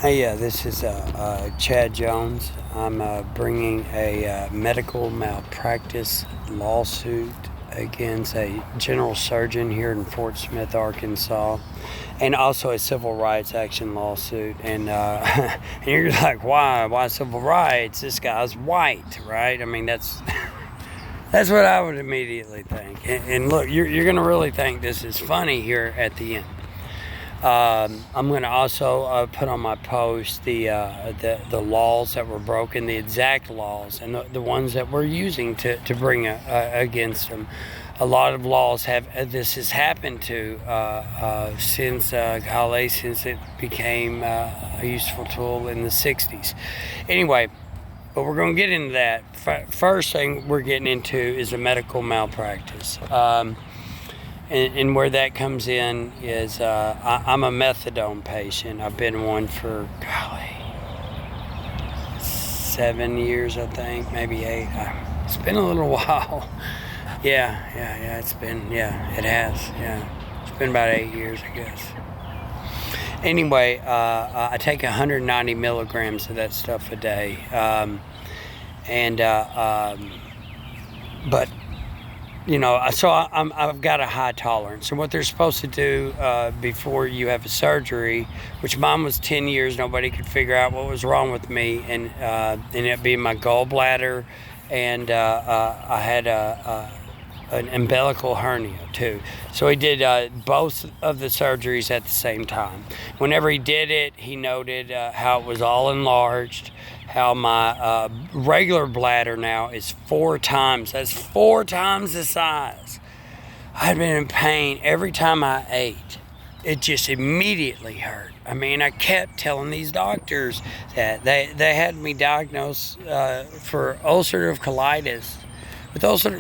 Hey, this is Chad Jones. I'm bringing a medical malpractice lawsuit against a general surgeon here in Fort Smith, Arkansas, and also a civil rights action lawsuit. And, and you're like, why? Why civil rights? This guy's white, right? I mean, that's that's what I would immediately think. And look, you're going to really think this is funny here at the end. I'm going to also put on my post the laws that were broken, the exact laws, and the ones that we're using to bring against them. A lot of laws have this has happened to since it became a useful tool in the 60s. Anyway, but we're going to get into that. First thing we're getting into is a medical malpractice. And where that comes in is I'm a methadone patient. I've been one for, 7 years, I think, maybe 8. It's been a little while. Yeah, it has, yeah. It's been about 8 years, I guess. Anyway, I take 190 milligrams of that stuff a day. But so I've got a high tolerance. And what they're supposed to do before you have a surgery, which mine was 10 years, nobody could figure out what was wrong with me, and it being my gallbladder, and I had an umbilical hernia too. So he did both of the surgeries at the same time. Whenever he did it, he noted how it was all enlarged, how my regular bladder now is 4 times the size. I'd been in pain every time I ate. It just immediately hurt. I mean, I kept telling these doctors that they had me diagnosed for ulcerative colitis.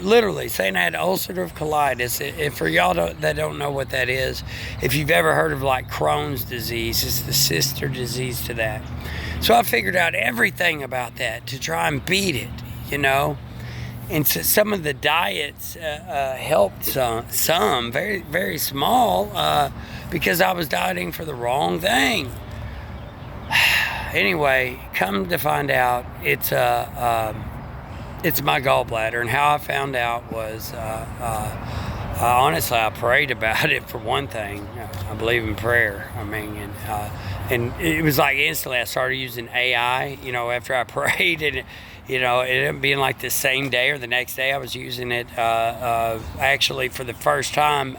Literally saying I had ulcerative colitis. If for y'all that don't know what that is, if you've ever heard of like Crohn's disease, it's the sister disease to that. So I figured out everything about that to try and beat it, And so some of the diets helped some very, very small, because I was dieting for the wrong thing. Anyway, come to find out, it's my gallbladder, and how I found out was, honestly, I prayed about it for one thing. I believe in prayer. I mean, and it was like instantly I started using AI, after I prayed, and, it ended up being like the same day or the next day I was using it, actually for the first time,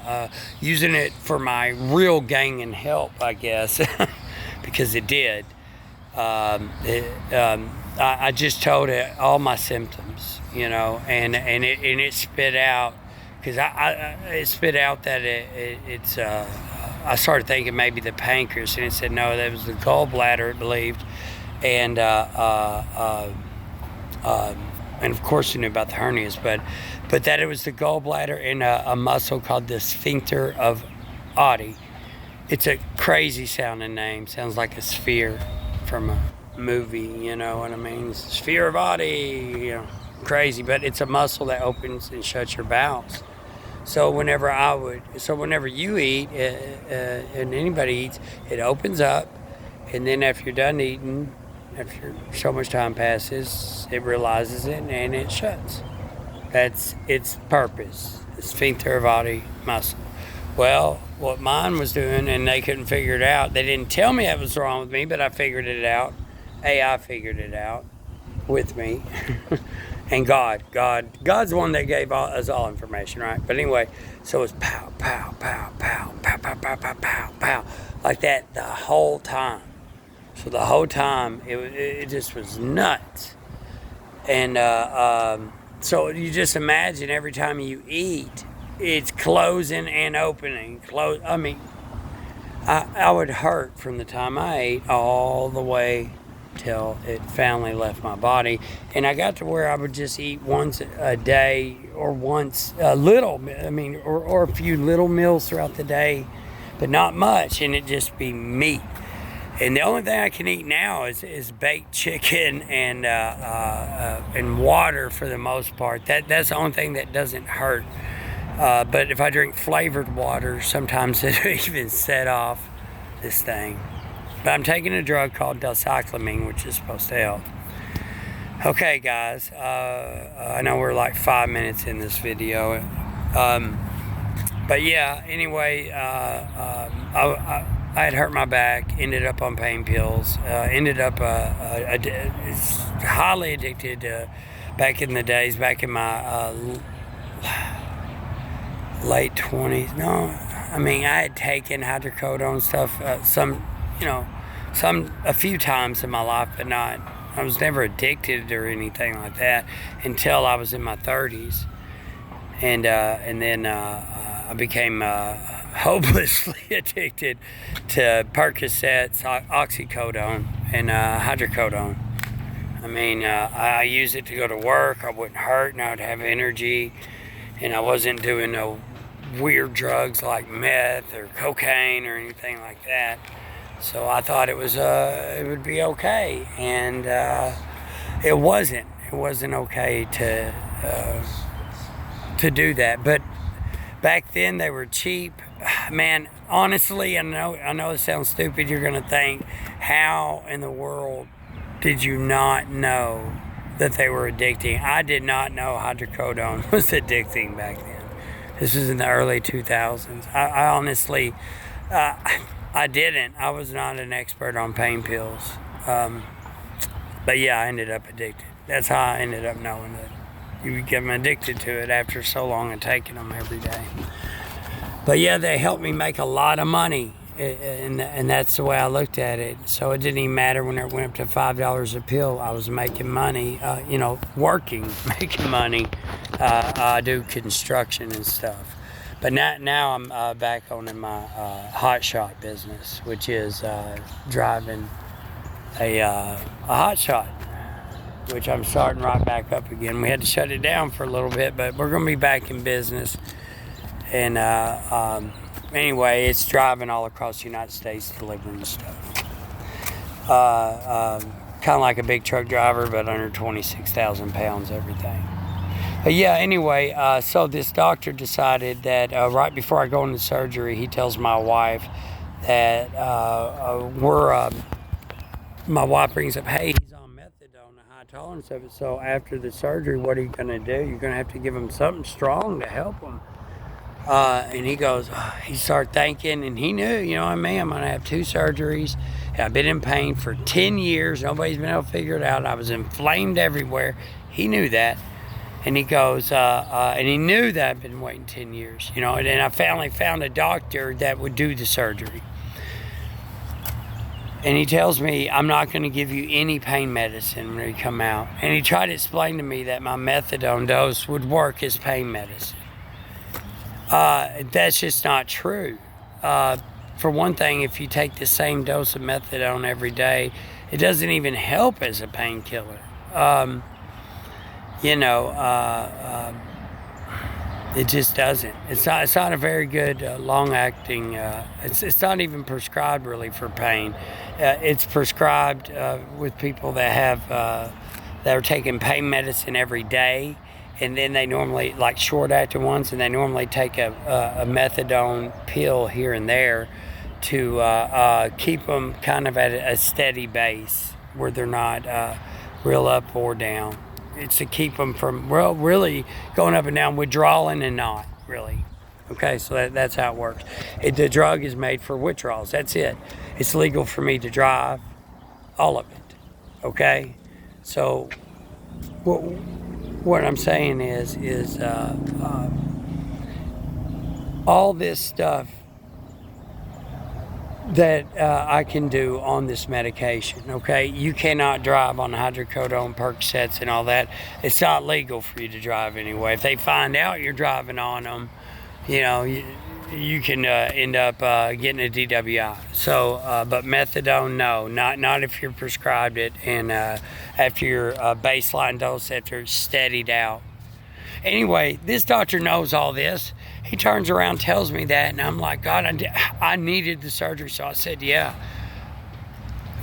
using it for my real gain and help, I guess, because it did. I just told it all my symptoms, and it spit out, because it spit out that it's. I started thinking maybe the pancreas, and it said no, that was the gallbladder, it believed, and of course you knew about the hernias, but that it was the gallbladder and a muscle called the sphincter of Oddi. It's a crazy sounding name. Sounds like a sphere from a movie, you know what I mean? Sphere of Oddi, crazy, but it's a muscle that opens and shuts your bowels. So whenever you eat, and anybody eats, it opens up, and then after you're done eating, after so much time passes, it realizes it and it shuts. That's its purpose, the sphincter of Oddi muscle. Well, what mine was doing, and they couldn't figure it out. They didn't tell me that was wrong with me, but I figured it out. AI figured it out with me. And God's the one that gave us all information, right? But anyway, so it's pow, pow, pow, pow, pow, pow, pow, pow, pow, pow, like that the whole time. So the whole time, it just was nuts. And so you just imagine every time you eat, it's closing and opening. I would hurt from the time I ate all the way till it finally left my body. And I got to where I would just eat once a day, or once a little, or a few little meals throughout the day, but not much, and it'd just be meat. And the only thing I can eat now is baked chicken and water for the most part. That's the only thing that doesn't hurt. But if I drink flavored water, sometimes it even set off this thing. But I'm taking a drug called delcyclamine, which is supposed to help. Okay, guys, I know we're like 5 minutes in this video. But yeah, anyway, I had hurt my back, ended up on pain pills, ended up highly addicted back in the days, back in my late 20s. No, I mean, I had taken hydrocodone stuff, a few times in my life, but not, I was never addicted or anything like that until I was in my 30s. And then I became hopelessly addicted to Percocets, oxycodone, and hydrocodone. I mean, I used it to go to work. I wouldn't hurt, and I would have energy, and I wasn't doing no weird drugs like meth or cocaine or anything like that. So I thought it would be okay, and it wasn't. It wasn't okay to do that. But back then they were cheap. Man, honestly, I know it sounds stupid. You're gonna think, how in the world did you not know that they were addicting? I did not know hydrocodone was addicting back then. This was in the early 2000s. I honestly, I didn't. I was not an expert on pain pills. But yeah, I ended up addicted. That's how I ended up knowing that you become addicted to it after so long of taking them every day. But yeah, they helped me make a lot of money, and that's the way I looked at it. So it didn't even matter when it went up to $5 a pill. I was making money, working, making money. I do construction and stuff. But now I'm back on in my hot shot business, which is driving a hot shot, which I'm starting right back up again. We had to shut it down for a little bit, but we're going to be back in business. And anyway, it's driving all across the United States, delivering stuff. Kind of like a big truck driver, but under 26,000 pounds, everything. But yeah, anyway, so this doctor decided that right before I go into surgery, he tells my wife that my wife brings up, hey, he's on methadone, a high tolerance of it. So after the surgery, what are you going to do? You're going to have to give him something strong to help him. And he goes, he started thinking, and he knew, I'm going to have 2 surgeries. And I've been in pain for 10 years. Nobody's been able to figure it out. I was inflamed everywhere. He knew that. And he goes, and he knew that I'd been waiting 10 years, and I finally found a doctor that would do the surgery. And he tells me, I'm not going to give you any pain medicine when you come out. And he tried to explain to me that my methadone dose would work as pain medicine. That's just not true. For one thing, if you take the same dose of methadone every day, it doesn't even help as a painkiller. It just doesn't. It's not a very good long-acting. It's not even prescribed really for pain. It's prescribed with people that have that are taking pain medicine every day, and then they normally, like short-acting ones, and they normally take a methadone pill here and there to keep them kind of at a steady base where they're not real up or down. It's to keep them from, really going up and down, withdrawing and not, really. Okay, so that's how it works. The drug is made for withdrawals. That's it. It's legal for me to drive, all of it. Okay? So what I'm saying is all this stuff that I can do on this medication, okay? You cannot drive on hydrocodone, Percocets, and all that. It's not legal for you to drive anyway. If they find out you're driving on them, you can end up getting a DWI. So, but methadone, no, not if you're prescribed it and after your baseline dose, after it's steadied out. Anyway, this doctor knows all this. He turns around, tells me that, and I'm like, God, I needed the surgery, so I said, yeah.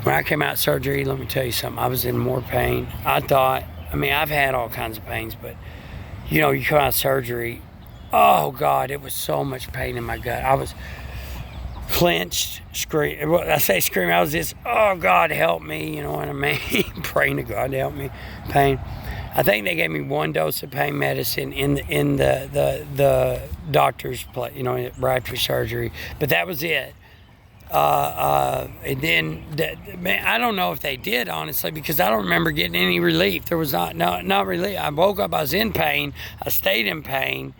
When I came out of surgery, let me tell you something, I was in more pain. I've had all kinds of pains, but, you come out of surgery, oh, God, it was so much pain in my gut. clenched, scream. Well, I say scream. I was just, oh God, help me. You know what I mean? Praying to God to help me. Pain. I think they gave me 1 dose of pain medicine in the doctor's place, at Bradford surgery, but that was it. And then, man, I don't know if they did, honestly, because I don't remember getting any relief. There was not relief. I woke up, I was in pain. I stayed in pain.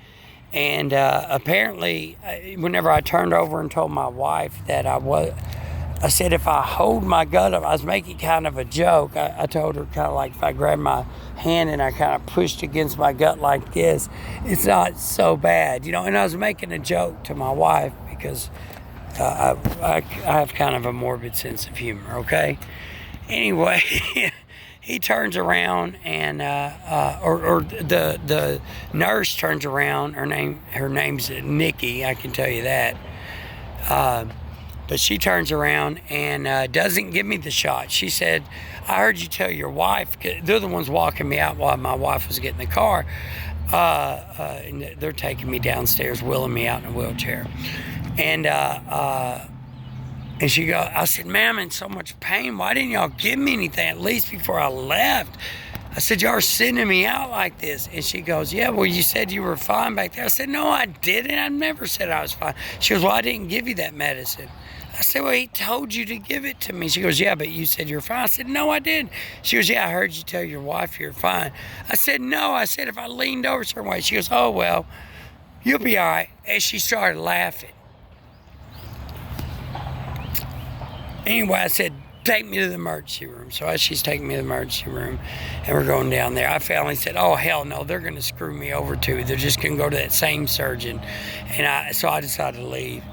And apparently, whenever I turned over and told my wife that I said, if I hold my gut up, I was making kind of a joke. I told her kind of like if I grabbed my hand and I kind of pushed against my gut like this, it's not so bad, And I was making a joke to my wife because I have kind of a morbid sense of humor, okay? Anyway, he turns around and, or the nurse turns around. Her name's Nikki, I can tell you that. But she turns around and doesn't give me the shot. She said, I heard you tell your wife, they're the ones walking me out while my wife was getting the car. And they're taking me downstairs, wheeling me out in a wheelchair. And she goes, I said, ma'am, I'm in so much pain. Why didn't y'all give me anything at least before I left? I said, y'all are sending me out like this. And she goes, yeah, well, you said you were fine back there. I said, no, I didn't. I never said I was fine. She goes, well, I didn't give you that medicine. I said, well, he told you to give it to me. She goes, yeah, but you said you're fine. I said, no, I didn't. She goes, yeah, I heard you tell your wife you're fine. I said, no. I said, if I leaned over a certain way. She goes, oh, well, you'll be all right. And she started laughing. Anyway, I said, take me to the emergency room. So as she's taking me to the emergency room and we're going down there, I finally said, oh, hell no, they're going to screw me over too. They're just going to go to that same surgeon. And so I decided to leave.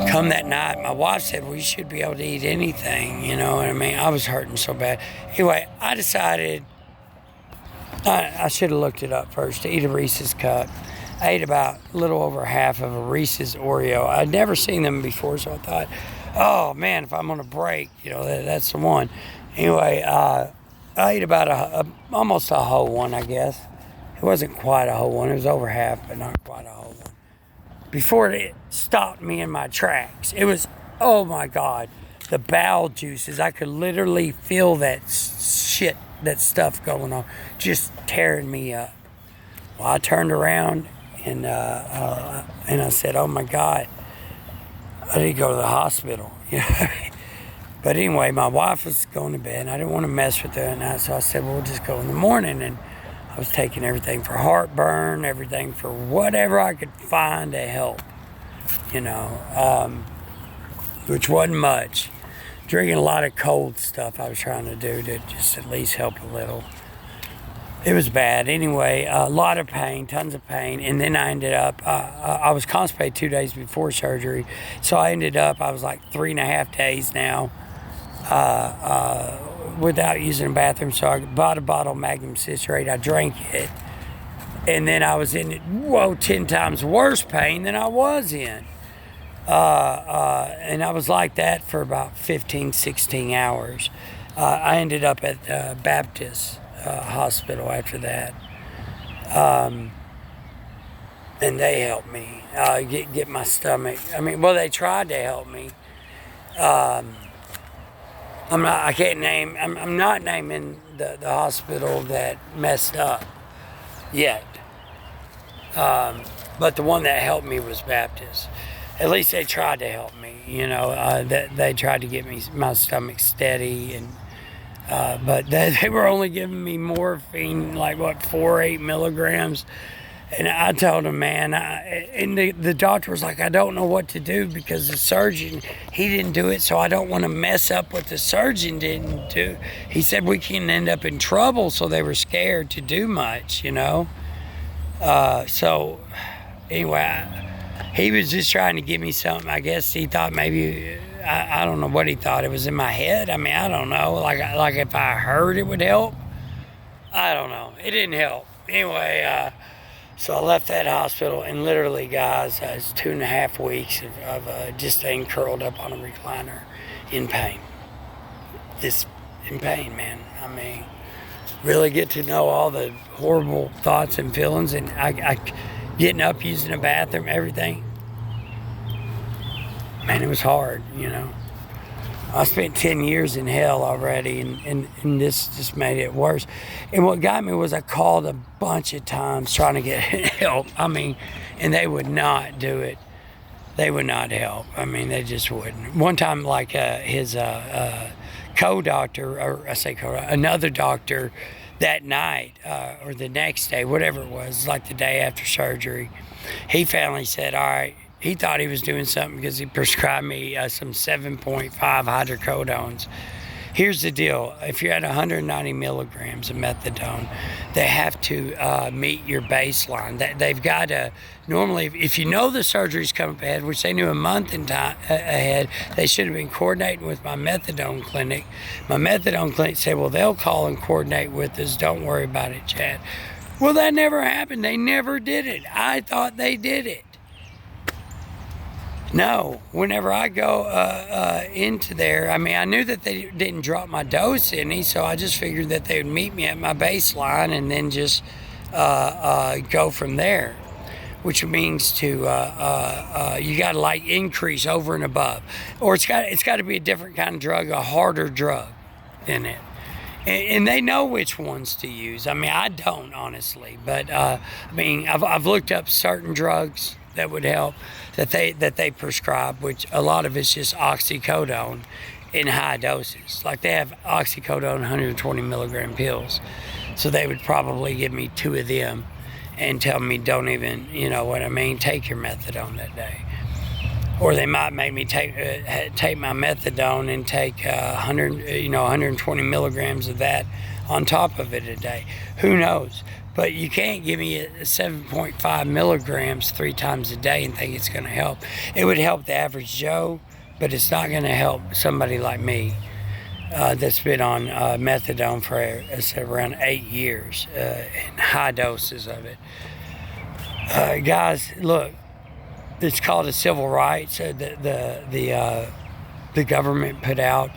Come that night, my wife said, well, you should be able to eat anything, you know what I mean? I was hurting so bad. Anyway, I decided I should have looked it up first, to eat a Reese's cup. I ate about a little over half of a Reese's Oreo. I'd never seen them before, so I thought, oh, man, if I'm going to break, that's the one. Anyway, I ate about almost a whole one, I guess. It wasn't quite a whole one. It was over half, but not quite a whole one. Before it stopped me in my tracks, it was, oh, my God, the bowel juices. I could literally feel that stuff going on, just tearing me up. Well, I turned around and I said, oh, my God, I need to go to the hospital. But anyway, my wife was going to bed, and I didn't want to mess with her at night, so I said, well, we'll just go in the morning. And I was taking everything for heartburn, everything for whatever I could find to help, which wasn't much. Drinking a lot of cold stuff I was trying to do to just at least help a little. It was bad. Anyway, a lot of pain, tons of pain. And then I ended up, I was constipated 2 days before surgery. So I was like 3.5 days now without using a bathroom. So I bought a bottle of Magnum Citrate. I drank it. And then I was in 10 times worse pain than I was in. And I was like that for about 15, 16 hours. I ended up at Baptist hospital after that. And they helped me get my stomach. They tried to help me. I'm not naming the hospital that messed up yet. But the one that helped me was Baptist. At least they tried to help me, they tried to get my stomach steady, and but they were only giving me morphine, 4 or 8 milligrams. And I told him, man, and the doctor was like, I don't know what to do because the surgeon, he didn't do it, so I don't want to mess up what the surgeon didn't do. He said we can end up in trouble, so they were scared to do much, So anyway, he was just trying to give me something. I guess he thought maybe, I don't know what he thought. It was in my head. I don't know. Like if I heard it would help. I don't know. It didn't help. Anyway, so I left that hospital, and literally, guys, it's 2.5 weeks of just staying curled up on a recliner in pain. Just in pain, man. Really get to know all the horrible thoughts and feelings, and I getting up, using the bathroom, everything. man, it was hard, you know. I spent 10 years in hell already, and this just made it worse. And what got me was I called a bunch of times trying to get help. I mean, and they would not do it. They would not help. I mean, they just wouldn't. One time, like his co-doctor, or I say co-doctor, another doctor that night or the next day, whatever it was, like the day after surgery, he finally said, all right, he thought he was doing something because he prescribed me some 7.5 hydrocodones. Here's the deal. If you're at 190 milligrams of methadone, they have to meet your baseline. They've got to, normally, if you know the surgery's coming up ahead, which they knew a month ahead, they should have been coordinating with my methadone clinic. My methadone clinic said, well, they'll call and coordinate with us. Don't worry about it, Chad. Well, that never happened. They never did it. I thought they did it. No, whenever I go into there, I mean, I knew that they didn't drop my dose any, so I just figured that they would meet me at my baseline and then just go from there, which means to you got to like increase over and above, or it's got to be a different kind of drug, a harder drug than it. And they know which ones to use. I mean, I don't honestly, but I mean, I've looked up certain drugs that would help that they prescribe, which a lot of it's just oxycodone in high doses. Like they have oxycodone 120 milligram pills, so they would probably give me 2 of them and tell me don't even, you know what I mean, take your methadone that day. Or they might make me take my methadone and take 120 milligrams of that on top of it a day. Who knows? But you can't give me a 7.5 milligrams 3 times a day and think it's going to help. It would help the average Joe, but it's not going to help somebody like me that's been on methadone for around 8 years in high doses of it. Guys, look, it's called a civil rights. The government put out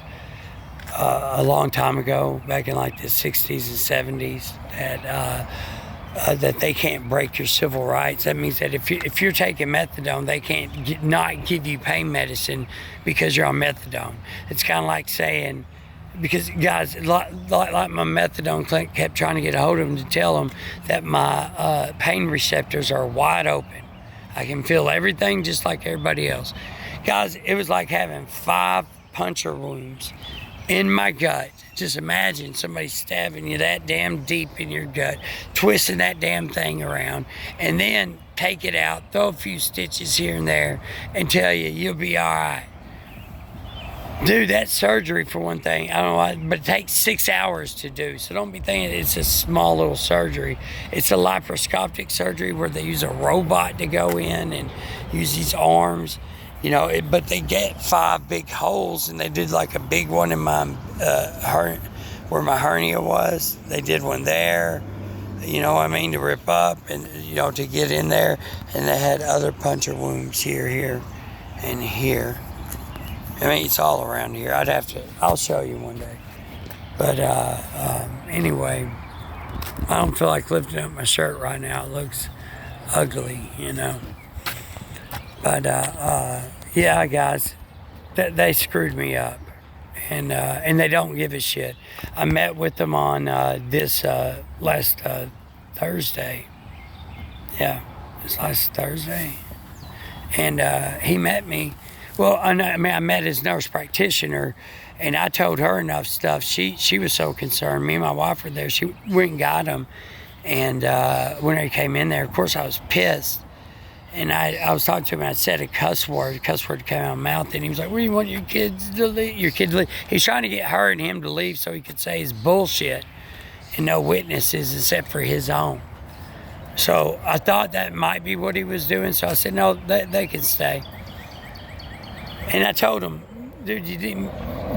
a long time ago, back in like the 60s and 70s, that they can't break your civil rights. That means that if you're taking methadone, they can't not give you pain medicine because you're on methadone. It's kind of like saying, because guys, like my methadone clinic kept trying to get a hold of them to tell them that my pain receptors are wide open. I can feel everything just like everybody else. Guys, it was like having 5 puncture wounds in my gut. Just imagine somebody stabbing you that damn deep in your gut, twisting that damn thing around, and then take it out, throw a few stitches here and there, and tell you you'll be all right. Dude, that surgery, for one thing, I don't know why, but it takes 6 hours to do. So don't be thinking it's a small little surgery. It's a laparoscopic surgery where they use a robot to go in and use these arms. You know, but they get 5 big holes, and they did like a big one in my where my hernia was. They did one there, you know what I mean, to rip up and, you know, to get in there. And they had other puncture wounds here, and here. I mean, it's all around here. I'll show you one day. But anyway, I don't feel like lifting up my shirt right now. It looks ugly, you know. But yeah, guys, they screwed me up, and they don't give a shit. I met with them on this last Thursday. Yeah, this last Thursday, and he met me. Well, I met his nurse practitioner, and I told her enough stuff. She was so concerned. Me and my wife were there. She went and got him, and when he came in there, of course, I was pissed. And I was talking to him, and I said a cuss word. A cuss word came out of my mouth, and he was like, "What do you want your kids to leave? Your kid to leave?" He's trying to get her and him to leave so he could say his bullshit and no witnesses except for his own. So I thought that might be what he was doing. So I said, "No, they can stay." And I told him, "Dude, you didn't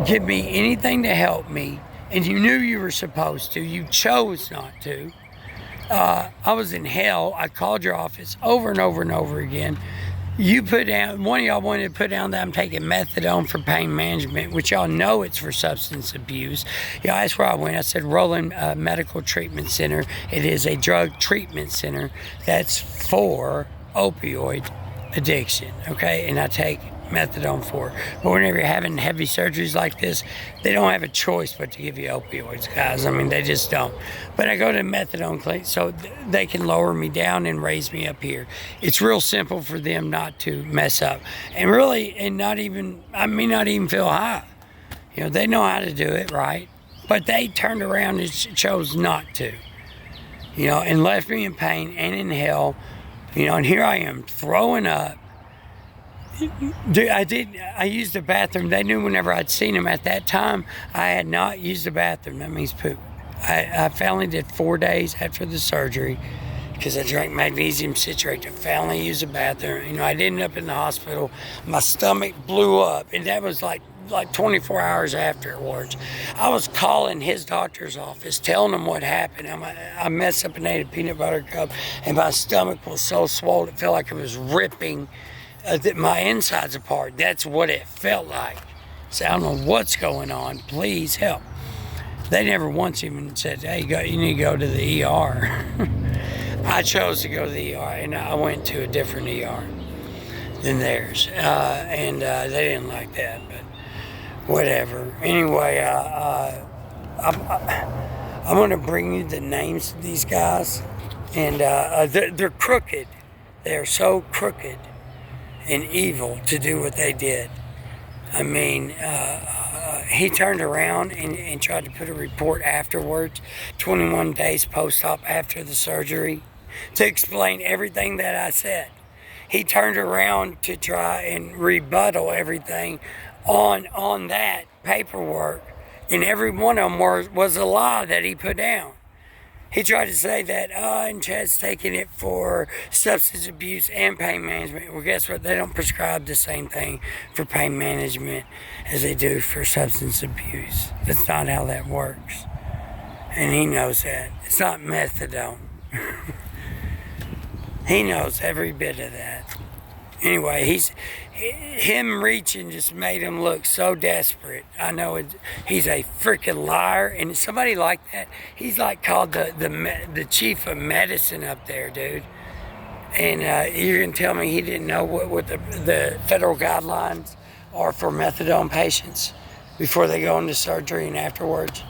give me anything to help me, and you knew you were supposed to. You chose not to. I was in hell. I called your office over and over and over again. You put down, one of y'all wanted to put down that I'm taking methadone for pain management, which y'all know it's for substance abuse. Y'all asked where I went. I said Roland Medical Treatment Center. It is a drug treatment center that's for opioid addiction, okay? And I take methadone for. But whenever you're having heavy surgeries like this, they don't have a choice but to give you opioids, guys. I mean, they just don't. But I go to methadone clinic so they can lower me down and raise me up here. It's real simple for them not to mess up. And really, and not even, I may not even feel high. You know, they know how to do it, right? But they turned around and chose not to. You know, and left me in pain and in hell. You know, and here I am throwing up. Dude, I used the bathroom. They knew whenever I'd seen them at that time, I had not used the bathroom. That means poop. I finally did 4 days after the surgery because I drank magnesium citrate to finally use the bathroom. You know, I'd ended up in the hospital. My stomach blew up, and that was like 24 hours afterwards. I was calling his doctor's office, telling him what happened. I messed up and ate a peanut butter cup, and my stomach was so swollen it felt like it was ripping my insides apart. That's what it felt like. So I don't know what's going on. Please help. They never once even said, hey, you need to go to the ER. I chose to go to the ER, and I went to a different ER than theirs. And they didn't like that, but whatever. Anyway, I'm going to bring you the names of these guys. And they're crooked. They're so crooked and evil to do what they did. I mean, he turned around and tried to put a report afterwards, 21 days post-op after the surgery, to explain everything that I said. He turned around to try and rebuttal everything on that paperwork, and every one of them was a lie that he put down. He tried to say that, and Chad's taking it for substance abuse and pain management. Well, guess what? They don't prescribe the same thing for pain management as they do for substance abuse. That's not how that works. And he knows that. It's not methadone. He knows every bit of that. Anyway, him reaching just made him look so desperate. I know he's a freaking liar, and somebody like that, he's like called the chief of medicine up there, dude. And you're gonna tell me he didn't know what the federal guidelines are for methadone patients before they go into surgery and afterwards?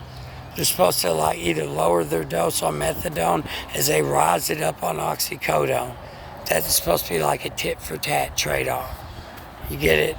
They're supposed to like either lower their dose on methadone as they rise it up on oxycodone. That's supposed to be like a tit for tat trade-off. You get it?